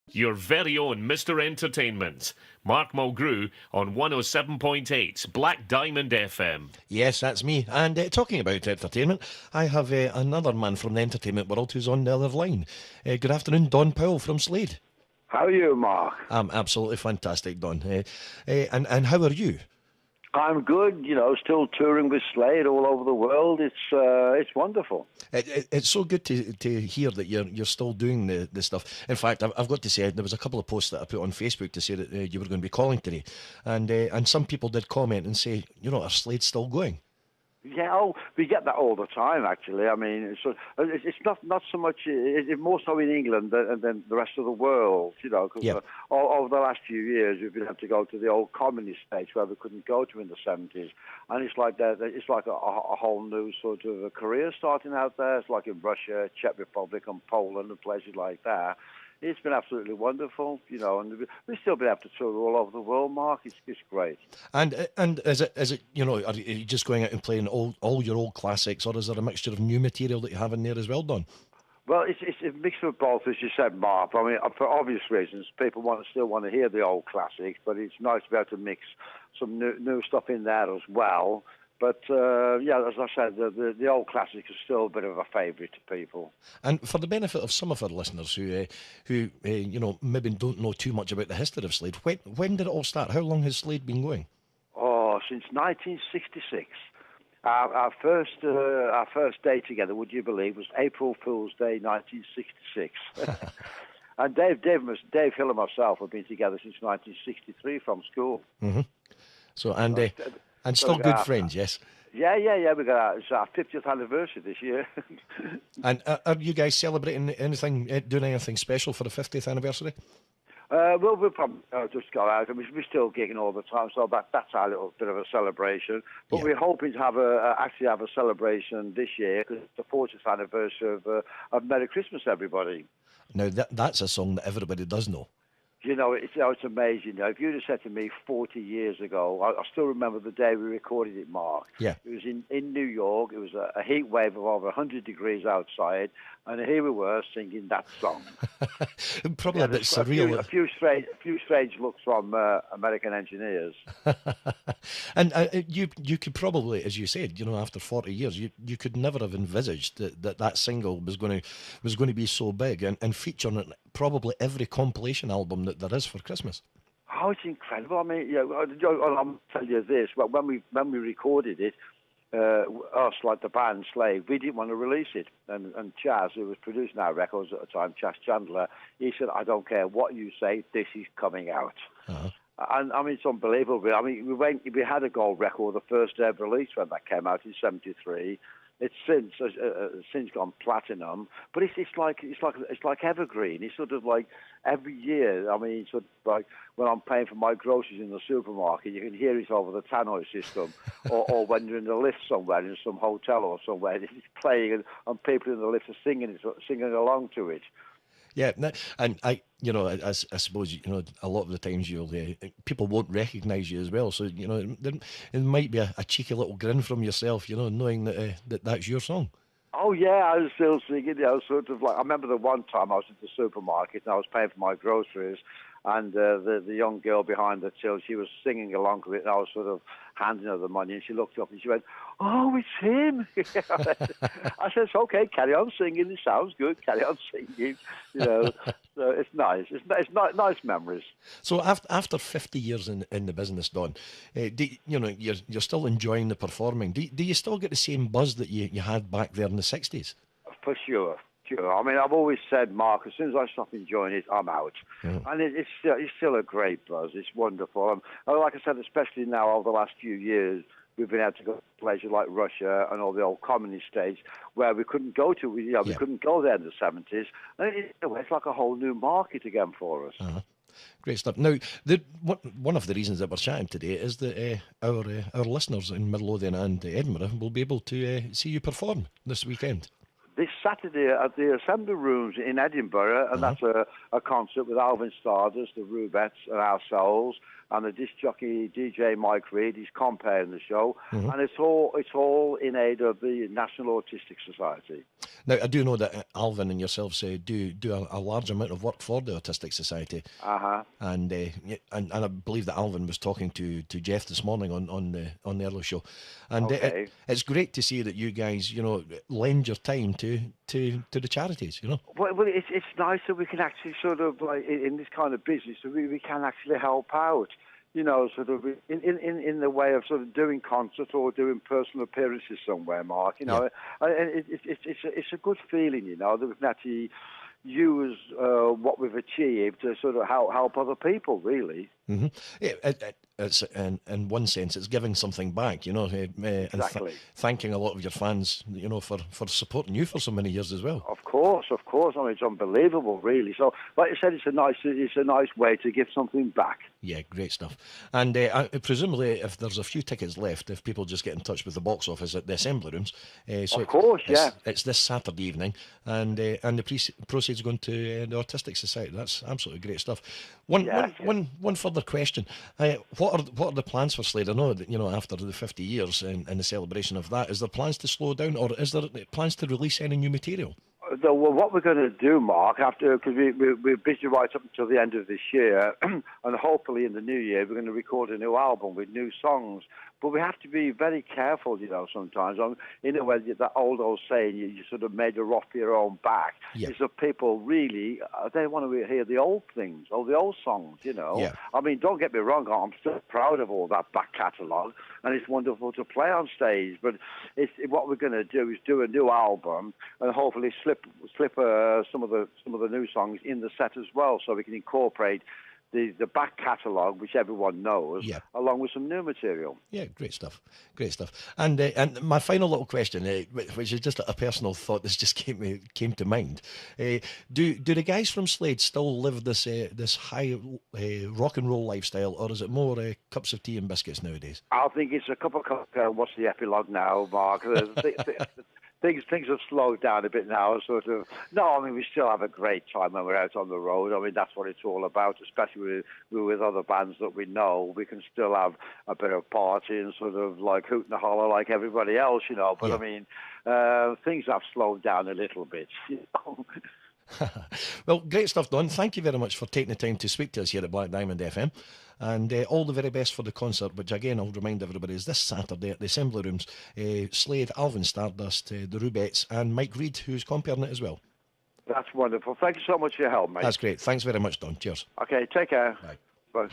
Your very own Mr. Entertainment. Mark Mulgrew on 107.8 Black Diamond FM. Yes, that's me. And talking about entertainment, I have another man from the entertainment world who's on the other line. Good afternoon, Don Powell from Slade. How are you, Mark? I'm absolutely fantastic, Don. And how are you? I'm good. You know, still touring with Slade all over the world. It's wonderful. It's so good to hear that you're still doing the stuff. In fact, I've got to say, there was a couple of posts that I put on Facebook to say that you were going to be calling today, and some people did comment and say, are Slade still going? Yeah, we get that all the time, actually. I mean, it's not so much, it's more so in England than the rest of the world, because over the last few years we've been able to go to the old communist states where we couldn't go to in the 70s. And it's like a whole new sort of a career starting out there. It's like in Russia, Czech Republic and Poland and places like that. It's been absolutely wonderful, and we've still been able to tour all over the world, Mark. It's great. And is it are you just going out and playing all your old classics, or is there a mixture of new material that you have in there as well, Don? Well, it's a mixture of both, as you said, Mark. I mean, for obvious reasons, people still want to hear the old classics, but it's nice to be able to mix some new stuff in there as well. But, as I said, the old classics are still a bit of a favourite to people. And for the benefit of some of our listeners who maybe don't know too much about the history of Slade, when did it all start? How long has Slade been going? Oh, since 1966. Our first day together, would you believe, was April Fool's Day, 1966. And Dave Hill and myself have been together since 1963 from school. Mm-hmm. So, and still good friends, yes? Yeah. It's our 50th anniversary this year. And are you guys celebrating anything, doing anything special for the 50th anniversary? We'll probably just go out. I mean, we're still gigging all the time, so that's our little bit of a celebration. But we're hoping to have a celebration this year because it's the 40th anniversary of Merry Christmas, everybody. Now, that's a song that everybody does know. It's amazing. If you'd have said to me 40 years ago, I still remember the day we recorded it, Mark. Yeah. It was in New York. It was a heat wave of over 100 degrees outside, and here we were singing that song. Probably a bit surreal. A few strange looks from American engineers. And you could probably, as you said, after 40 years, you could never have envisaged that single was going to be so big and feature on probably every compilation album that there is for Christmas. Oh, it's incredible. I mean, I'll tell you this. Well, when we recorded it, us, like the band Slade, we didn't want to release it. And Chaz, who was producing our records at the time, Chaz Chandler, he said, I don't care what you say, this is coming out. Uh-huh. And I mean, it's unbelievable. I mean, we had a gold record the first day of release when that came out in '73. It's since gone platinum, but it's like evergreen. It's sort of like every year. I mean, sort of like when I'm paying for my groceries in the supermarket, you can hear it over the tannoy system, or when you're in the lift somewhere in some hotel or somewhere, it's playing and people in the lift are singing along to it. Yeah, and I suppose a lot of the times people won't recognise you as well. So it might be a cheeky little grin from yourself, knowing that that's your song. Oh yeah, I was still singing. Sort of like I remember the one time I was at the supermarket and I was paying for my groceries, and the young girl behind the till, she was singing along with it, and I was sort of handing her the money, and she looked up and she went, "Oh, it's him." I said, "Okay, carry on singing. It sounds good. Carry on singing." So it's nice. It's nice memories. So after 50 years in the business, Don, you're still enjoying the performing. Do you still get the same buzz that you had back there in the 60s? For sure. I mean, I've always said, Mark, as soon as I stop enjoying it, I'm out. Mm. And it's still a great buzz. It's wonderful. Like I said, especially now over the last few years, we've been able to go to places like Russia and all the old communist states where we couldn't go to. We couldn't go there in the 70s. And it's like a whole new market again for us. Uh-huh. Great stuff. Now, one of the reasons that we're chatting today is that our listeners in Midlothian and Edinburgh will be able to see you perform this weekend. This Saturday at the Assembly Rooms in Edinburgh, and that's a concert with Alvin Stardust, the Rubettes, and ourselves, and the disc jockey DJ Mike Reed. He's comparing the show, and it's all in aid of the National Autistic Society. Now, I do know that Alvin and yourselves do a large amount of work for the Autistic Society. And and I believe that Alvin was talking to Jeff this morning on the early show, and Okay. it's great to see that you guys, lend your time to the charities. Well, it's nice that we can actually sort of, like, in this kind of business, we can actually help out. Sort of in the way of sort of doing concerts or doing personal appearances somewhere, Mark. It's a good feeling, that we can actually use what we've achieved to sort of help other people, really. Mm-hmm. It's in one sense, it's giving something back, and Exactly. thanking a lot of your fans, for supporting you for so many years as well. Of course. I mean, it's unbelievable, really. So, like I said, it's a nice way to give something back. Yeah, great stuff. And presumably, if there's a few tickets left, if people just get in touch with the box office at the Assembly Rooms, so of course, yeah. it's this Saturday evening, and the proceeds going to the Autistic Society. That's absolutely great stuff. One further question: what are the plans for Slade? I know that after the 50 years and the celebration of that, is there plans to slow down, or is there plans to release any new material? Well, what we're going to do, Mark, because we're busy right up until the end of this year, and hopefully in the new year we're going to record a new album with new songs. But we have to be very careful, sometimes. In a way, that old saying, you sort of made a rock for your own back, is that people really, they want to hear the old things, or the old songs, Yeah. I mean, don't get me wrong, I'm still proud of all that back catalogue, and it's wonderful to play on stage. But what we're going to do is do a new album, and hopefully slip some of the new songs in the set as well, so we can incorporate the back catalogue, which everyone knows, along with some new material. Yeah, great stuff. And my final little question, which is just a personal thought that's just came to mind. Do the guys from Slade still live this high rock and roll lifestyle, or is it more cups of tea and biscuits nowadays? I think it's a cup of coffee. What's the epilogue now, Mark? Things have slowed down a bit now, sort of. No, I mean, we still have a great time when we're out on the road. I mean, that's what it's all about, especially with other bands that we know. We can still have a bit of party and sort of like hoot and holler like everybody else, But, I mean, things have slowed down a little bit, Well, great stuff, Don. Thank you very much for taking the time to speak to us here at Black Diamond FM. And all the very best for the concert, which again I'll remind everybody is this Saturday at the Assembly Rooms. Slade, Alvin Stardust, the Rubettes, and Mike Reid, who's comparing it as well. That's wonderful. Thank you so much for your help, mate. That's great. Thanks very much, Don. Cheers. Okay, take care. Bye. Bye.